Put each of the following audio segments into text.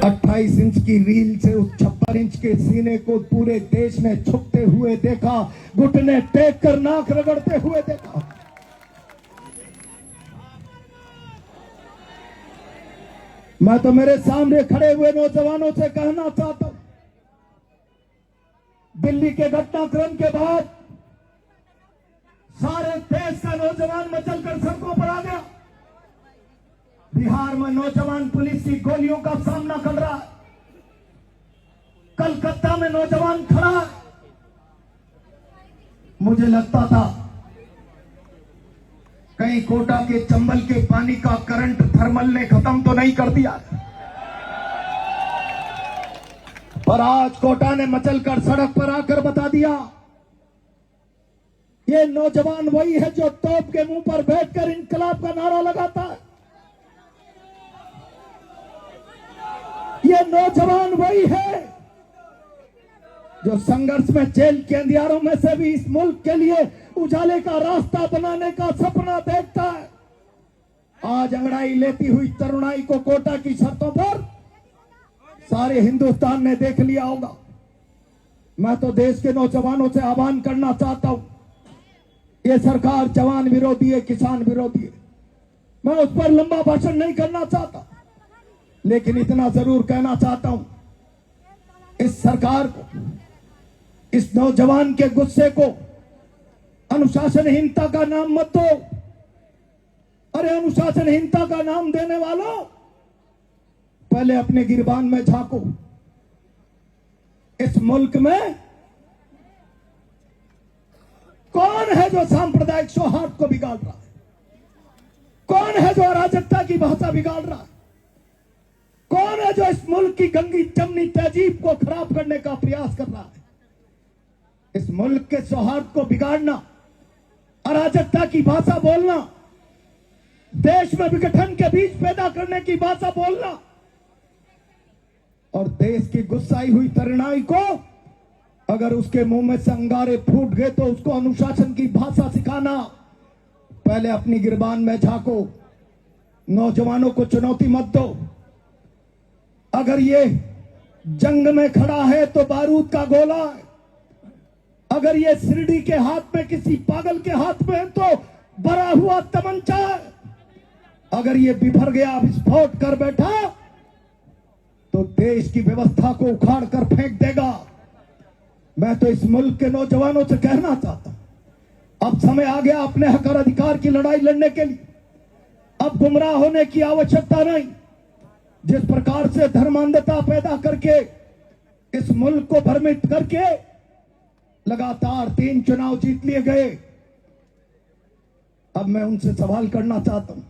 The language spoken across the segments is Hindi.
28 इंच की रील से उस 56 इंच के सीने को पूरे देश ने छुपते हुए देखा, घुटने टेक कर नाक रगड़ते हुए देखा। मैं तो मेरे सामने खड़े हुए नौजवानों से कहना चाहता हूं, दिल्ली के घटनाक्रम के बाद सारे देश का नौजवान मचलकर सड़कों पर आ गया। बिहार में नौजवान पुलिस की गोलियों का सामना कर रहा है। कलकत्ता में नौजवान खड़ा है। मुझे लगता था कहीं कोटा के चंबल के पानी का करंट थर्मल ने खत्म तो नहीं कर दिया, पर आज कोटा ने मचलकर सड़क पर आकर बता दिया, ये नौजवान वही है जो तोप के मुंह पर बैठकर इनकलाब का नारा लगाता है। ये नौजवान वही है जो संघर्ष में जेल के अंधियारों में से भी इस मुल्क के लिए उजाले का रास्ता बनाने का सपना देखता है। आज अंगड़ाई लेती हुई तरुणाई को कोटा की शर्तों पर सारे हिंदुस्तान ने देख लिया होगा। मैं तो देश के नौजवानों से आह्वान करना चाहता हूं, ये सरकार जवान विरोधी है, किसान विरोधी है। मैं उस पर लंबा भाषण नहीं करना चाहता, लेकिन इतना जरूर कहना चाहता हूं, इस सरकार को, इस नौजवान के गुस्से को अनुशासनहीनता का नाम मत दो। अरे अनुशासनहीनता का नाम देने वालों, पहले अपने गिरबान में झांको। इस मुल्क में कौन है जो सांप्रदायिक सौहार्द को बिगाड़ रहा है? कौन है जो अराजकता की भाषा बिगाड़ रहा है? कौन है जो इस मुल्क की गंगी जमनी तहजीब को खराब करने का प्रयास कर रहा है? इस मुल्क के सौहार्द को बिगाड़ना, अराजकता की भाषा बोलना, देश में विघटन के बीच पैदा करने की भाषा बोलना और देश की गुस्साई हुई तरुणाई को अगर उसके मुंह में से अंगारे फूट गए तो उसको अनुशासन की भाषा सिखाना। पहले अपनी गिरबान में झांको, नौजवानों को चुनौती मत दो। अगर ये जंग में खड़ा है तो बारूद का गोला है, अगर ये शिरडी के हाथ में किसी पागल के हाथ में है तो भरा हुआ तमंचा है, अगर ये बिफर गया विस्फोट कर बैठा तो देश की व्यवस्था को उखाड़ कर फेंक देगा। मैं तो इस मुल्क के नौजवानों से कहना चाहता हूं, अब समय आ गया अपने हक और अधिकार की लड़ाई लड़ने के लिए। अब गुमराह होने की आवश्यकता नहीं। जिस प्रकार से धर्मांधता पैदा करके इस मुल्क को भ्रमित करके लगातार 3 चुनाव जीत लिए गए, अब मैं उनसे सवाल करना चाहता हूं।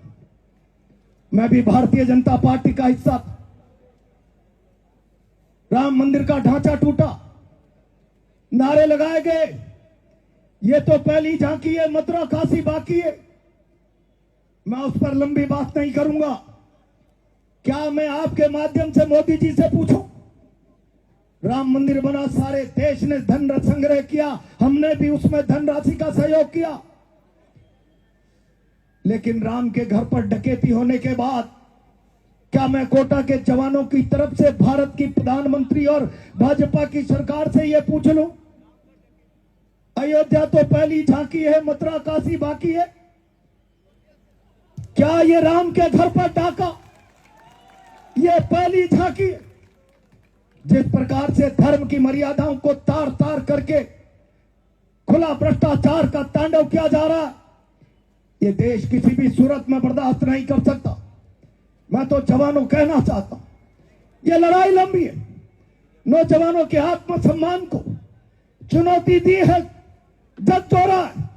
मैं भी भारतीय जनता पार्टी का हिस्सा था। राम मंदिर का ढांचा टूटा, नारे लगाए गए, ये तो पहली झांकी है, मथुरा काशी बाकी है। मैं उस पर लंबी बात नहीं करूंगा। क्या मैं आपके माध्यम से मोदी जी से पूछूं, राम मंदिर बना, सारे देश ने धन संग्रह किया, हमने भी उसमें धनराशि का सहयोग किया, लेकिन राम के घर पर डकैती होने के बाद क्या मैं कोटा के जवानों की तरफ से भारत की प्रधानमंत्री और भाजपा की सरकार से यह पूछ लूं, अयोध्या तो पहली झांकी है, मथुरा काशी बाकी है? क्या ये राम के घर पर डाका ये पहली झांकी है? जिस प्रकार से धर्म की मर्यादाओं को तार तार करके खुला भ्रष्टाचार का तांडव किया जा रहा है, ये देश किसी भी सूरत में बर्दाश्त नहीं कर सकता। मैं तो जवानों कहना चाहता हूं, ये लड़ाई लंबी है। नौजवानों के आत्मसम्मान को चुनौती दी है, जग चोरा है।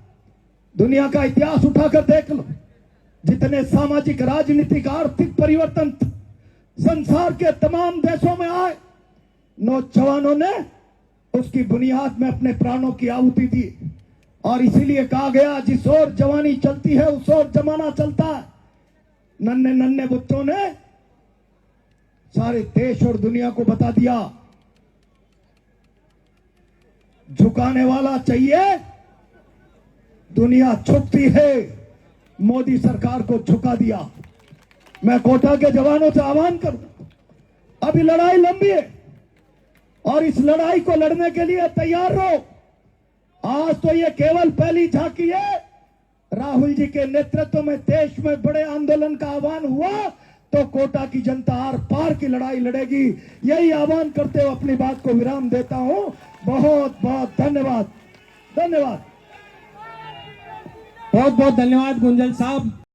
दुनिया का इतिहास उठाकर देख लो, जितने सामाजिक, राजनीतिक, आर्थिक परिवर्तन संसार के तमाम देशों में आए, नौजवानों ने उसकी बुनियाद में अपने प्राणों की आहुति दी। और इसीलिए कहा गया, जिस ओर जवानी चलती है उस ओर जमाना चलता है। नन्हे नन्हे बच्चों ने सारे देश और दुनिया को बता दिया, झुकाने वाला चाहिए, दुनिया झुकती है। मोदी सरकार को झुका दिया। मैं कोटा के जवानों से आह्वान करूं, अभी लड़ाई लंबी है और इस लड़ाई को लड़ने के लिए तैयार रहो। आज तो ये केवल पहली झांकी है। राहुल जी के नेतृत्व में देश में बड़े आंदोलन का आह्वान हुआ तो कोटा की जनता आर पार की लड़ाई लड़ेगी। यही आह्वान करते हुए अपनी बात को विराम देता हूं। बहुत बहुत धन्यवाद। धन्यवाद। बहुत बहुत धन्यवाद गुंजन साहब।